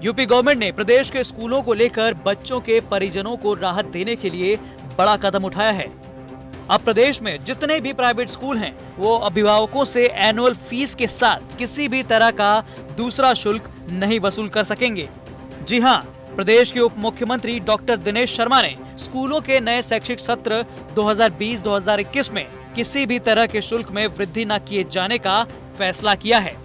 UP government ने प्रदेश के स्कूलों को लेकर बच्चों के परिजनों को राहत देने के लिए बड़ा कदम उठाया है। अब प्रदेश में जितने भी प्राइवेट स्कूल हैं, वो अभिभावकों से एनुअल फीस के साथ किसी भी तरह का दूसरा शुल्क नहीं वसूल कर सकेंगे। जी हां, प्रदेश के उप मुख्यमंत्री डॉक्टर दिनेश शर्मा ने स्कूलों के नए शैक्षिक सत्र 2020-2021 में किसी भी तरह के शुल्क में वृद्धि न किए जाने का फैसला किया है।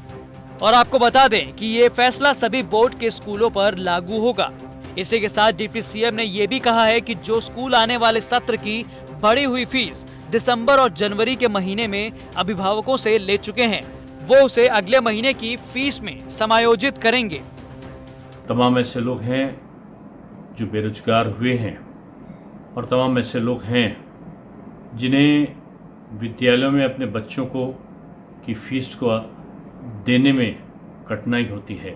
और आपको बता दें कि ये फैसला सभी बोर्ड के स्कूलों पर लागू होगा। इसी के साथ डिप्टी सीएम ने ये भी कहा है कि जो स्कूल आने वाले सत्र की बढ़ी हुई फीस दिसंबर और जनवरी के महीने में अभिभावकों से ले चुके हैं, वो उसे अगले महीने की फीस में समायोजित करेंगे। तमाम ऐसे लोग हैं जो बेरोजगार हुए हैं और तमाम ऐसे लोग हैं जिन्हें विद्यालयों में अपने बच्चों को की फीस को देने में कठिनाई होती है।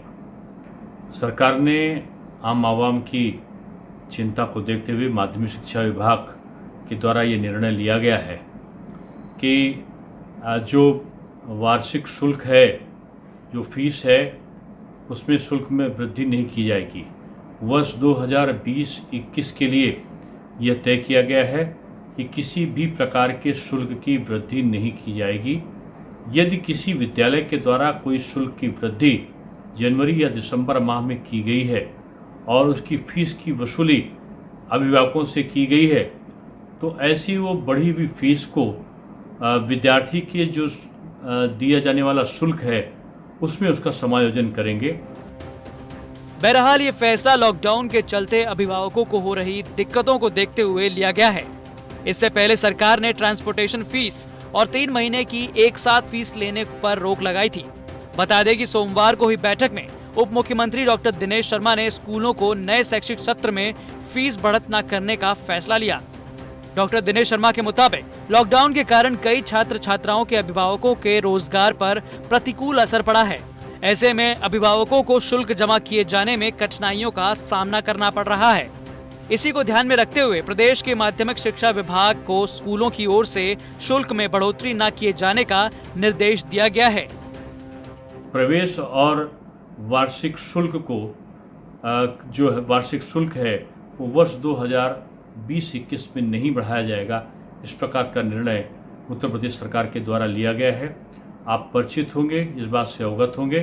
सरकार ने आम आवाम की चिंता को देखते हुए माध्यमिक शिक्षा विभाग के द्वारा ये निर्णय लिया गया है कि जो वार्षिक शुल्क है, जो फीस है, उसमें शुल्क में वृद्धि नहीं की जाएगी। वर्ष 2020-21 के लिए यह तय किया गया है कि किसी भी प्रकार के शुल्क की वृद्धि नहीं की जाएगी। यदि किसी विद्यालय के द्वारा कोई शुल्क की वृद्धि जनवरी या दिसंबर माह में की गई है और उसकी फीस की वसूली अभिभावकों से की गई है, तो ऐसी वो बढ़ी हुई फीस को विद्यार्थी के जो दिया जाने वाला शुल्क है उसमें उसका समायोजन करेंगे। बहरहाल ये फैसला लॉकडाउन के चलते अभिभावकों को हो रही दिक्कतों को देखते हुए लिया गया है। इससे पहले सरकार ने ट्रांसपोर्टेशन फीस और 3 महीने की एक साथ फीस लेने पर रोक लगाई थी। बता दें कि सोमवार को हुई बैठक में उप मुख्यमंत्री डॉक्टर दिनेश शर्मा ने स्कूलों को नए शैक्षिक सत्र में फीस बढ़त न करने का फैसला लिया। डॉक्टर दिनेश शर्मा के मुताबिक लॉकडाउन के कारण कई छात्र छात्राओं के अभिभावकों के रोजगार पर प्रतिकूल असर पड़ा है। ऐसे में अभिभावकों को शुल्क जमा किए जाने में कठिनाइयों का सामना करना पड़ रहा है। इसी को ध्यान में रखते हुए प्रदेश के माध्यमिक शिक्षा विभाग को स्कूलों की ओर से शुल्क में बढ़ोतरी न किए जाने का निर्देश दिया गया है। प्रवेश और वार्षिक शुल्क को जो वार्षिक शुल्क है वो वर्ष 2020-21 में नहीं बढ़ाया जाएगा। इस प्रकार का निर्णय उत्तर प्रदेश सरकार के द्वारा लिया गया है। आप परिचित होंगे, इस बात से अवगत होंगे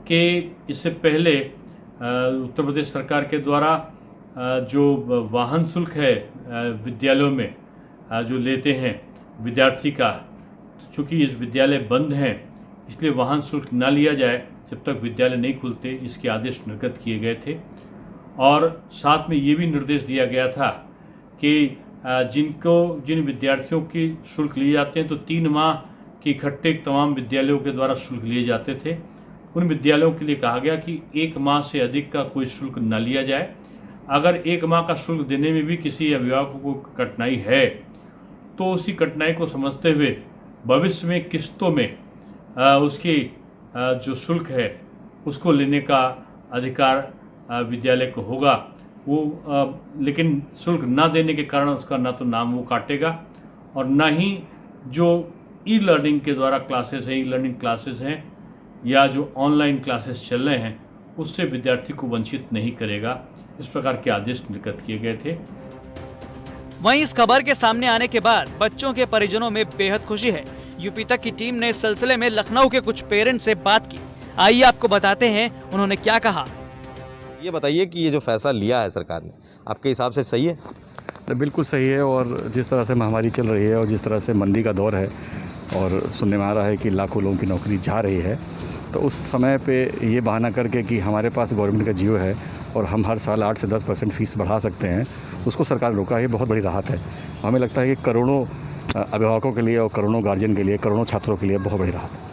कि इससे पहले उत्तर प्रदेश सरकार के द्वारा जो वाहन शुल्क है विद्यालयों में जो लेते हैं विद्यार्थी का, चूँकि इस विद्यालय बंद हैं इसलिए वाहन शुल्क न लिया जाए जब तक विद्यालय नहीं खुलते, इसके आदेश निर्गत किए गए थे। और साथ में ये भी निर्देश दिया गया था कि जिन विद्यार्थियों की शुल्क लिए जाते हैं तो 3 माह के इकट्ठे तमाम विद्यालयों के द्वारा शुल्क लिए जाते थे, उन विद्यालयों के लिए कहा गया कि 1 माह से अधिक का कोई शुल्क न लिया जाए। अगर 1 माह का शुल्क देने में भी किसी अभिभावक को कठिनाई है तो उसी कठिनाई को समझते हुए भविष्य में किस्तों में उसकी जो शुल्क है उसको लेने का अधिकार विद्यालय को होगा। लेकिन शुल्क ना देने के कारण उसका ना तो नाम वो काटेगा और ना ही जो ई लर्निंग के द्वारा क्लासेस हैं, ई लर्निंग क्लासेस हैं या जो ऑनलाइन क्लासेस चल रहे हैं उससे विद्यार्थी को वंचित नहीं करेगा। इस प्रकार के आदेश निर्गत किए गए थे। वहीं इस खबर के सामने आने के बाद बच्चों के परिजनों में बेहद खुशी है। यूपी तक की टीम ने इस सिलसिले में लखनऊ के कुछ पेरेंट्स से बात की। आइए आपको बताते हैं उन्होंने क्या कहा। ये बताइए कि ये जो फैसला लिया है सरकार ने, आपके हिसाब से सही है? बिल्कुल सही है। और जिस तरह से महामारी चल रही है और जिस तरह से मंदी का दौर है और सुनने में आ रहा है कि लाखों लोगों की नौकरी जा रही है, तो उस समय पे ये बहाना करके कि हमारे पास गवर्नमेंट का जियो है और हम हर साल 8 से 10% फीस बढ़ा सकते हैं, उसको सरकार ने रोका। ये बहुत बड़ी राहत है। हमें लगता है कि करोड़ों अभिभावकों के लिए और करोड़ों गार्जियन के लिए, करोड़ों छात्रों के लिए बहुत बड़ी राहत है।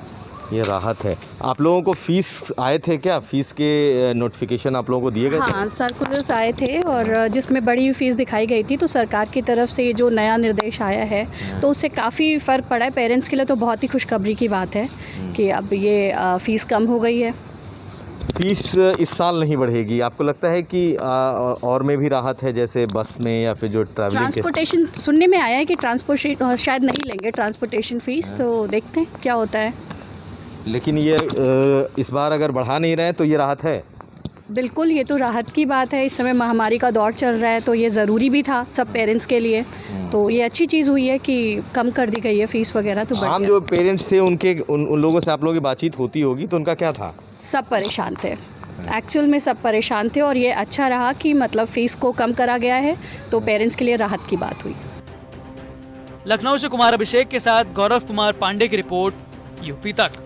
ये राहत है। आप लोगों को फीस आए थे क्या? फीस के नोटिफिकेशन आप लोगों को दिए गए थे? हाँ, सर्कुलर्स आए थे और जिसमें बड़ी फीस दिखाई गई थी। तो सरकार की तरफ से ये जो नया निर्देश आया है तो उससे काफ़ी फ़र्क पड़ा है। पेरेंट्स के लिए तो बहुत ही खुशखबरी की बात है कि अब ये फ़ीस कम हो गई है। फीस इस साल नहीं बढ़ेगी। आपको लगता है कि और में भी राहत है, जैसे बस में या फिर जो ट्रांसपोर्टेशन? सुनने में आया है कि ट्रांसपोर्टेशन शायद नहीं लेंगे ट्रांसपोर्टेशन फ़ीस, तो देखते हैं क्या होता है। लेकिन ये इस बार अगर बढ़ा नहीं रहे तो ये राहत है? बिल्कुल, ये तो राहत की बात है। इस समय महामारी का दौर चल रहा है तो ये ज़रूरी भी था सब पेरेंट्स के लिए। तो ये अच्छी चीज़ हुई है कि कम कर दी गई है फ़ीस वगैरह। तो आम जो पेरेंट्स थे उनके उन लोगों से आप लोगों की बातचीत होती होगी, तो उनका क्या था? सब परेशान थे, एक्चुअल में सब परेशान थे और ये अच्छा रहा कि मतलब फ़ीस को कम करा गया है तो पेरेंट्स के लिए राहत की बात हुई। लखनऊ से कुमार अभिषेक के साथ गौरव कुमार पांडे की रिपोर्ट, यूपी तक।